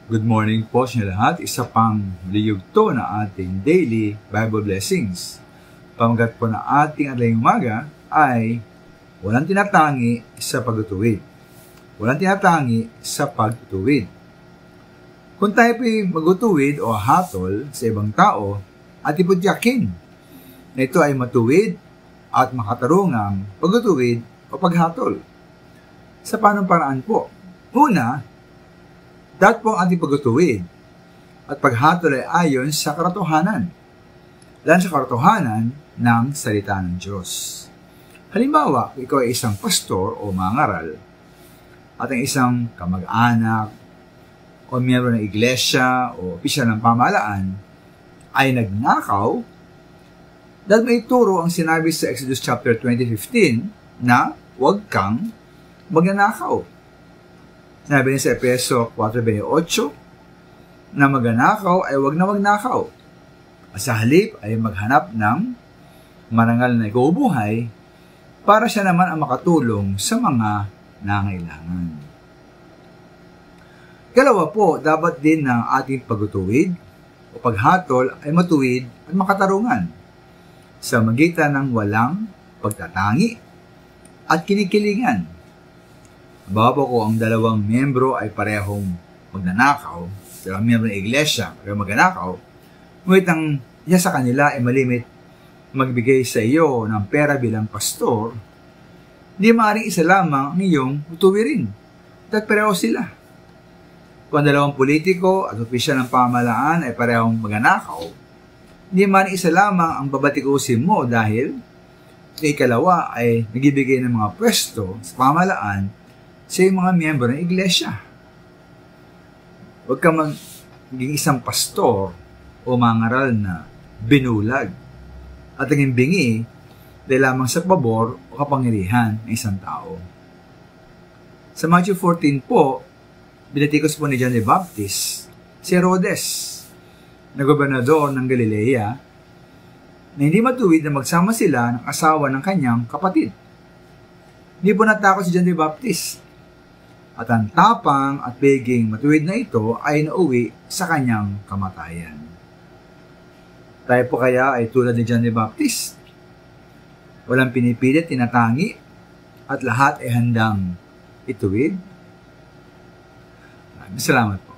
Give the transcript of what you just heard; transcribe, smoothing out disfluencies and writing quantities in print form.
Good morning po sa inyo lahat. Isa pang liyugto na ating daily Bible blessings. Pamagat po na ating adaling umaga ay walang tinatangi sa pagtutuwid. Walang tinatangi sa pagtutuwid. Kung tayo po'y magutuwid o hatol sa ibang tao, at ipudyakin na ito ay matuwid at makatarungang pagtutuwid o paghatol. Sa panumparaan po. Una, dapat po ang ating pagtutuwid at paghatol ay ayon sa katotohanan. Dahil sa katotohanan ng salita ng Diyos. Halimbawa, ikaw ay isang pastor o mangaral at ang isang kamag-anak o miyembro ng iglesia o opisyal ng pamahalaan ay nagnakaw, dahil may turo ang sinabi sa Exodus chapter 20:15 na huwag kang magnanakaw. Sinabi niya sa Efeso 4:28 na magnanakaw ay huwag na magnakaw. At sa halip ay maghanap ng marangal na ikabubuhay para siya naman ang makatulong sa mga nangailangan. Kalawa po, dapat din ng ating pagtutuwid o paghatol ay matuwid at makatarungan sa magitan ng walang pagtatangi at kinikilingan. Bawa ko ang dalawang miyembro ay parehong magnanakaw, dalawang miyembro ng iglesia, parehong magnanakaw, ngunit ang isa sa kanila ay malimit magbigay sa iyo ng pera bilang pastor, hindi maaaring isa lamang ang iyong utuwirin. At pareho sila. Kung ang dalawang politiko at opisyal ng pamahalaan ay parehong magnanakaw, hindi maaaring isa lamang ang babatikusin mo dahil ang ikalawa ay nagbibigay ng mga pwesto sa pamahalaan sa mga miyembro ng iglesia. Huwag ka maging isang pastor o mangaral na binulag at ang bingi dahil lamang sa pabor o kapangyarihan ng isang tao. Sa Matthew 14 po, binatikos po ni John the Baptist si Herodes, na gobernador ng Galilea, na hindi matuwid na magsama sila ng asawa ng kanyang kapatid. Hindi po natakot si John the Baptist. At ang tapang at pagiging matuwid na ito ay nauwi sa kanyang kamatayan. Tayo po kaya ay tulad ni John the Baptist. Walang pinipilit, tinatangi, at lahat ay handang ituwid. Maraming salamat.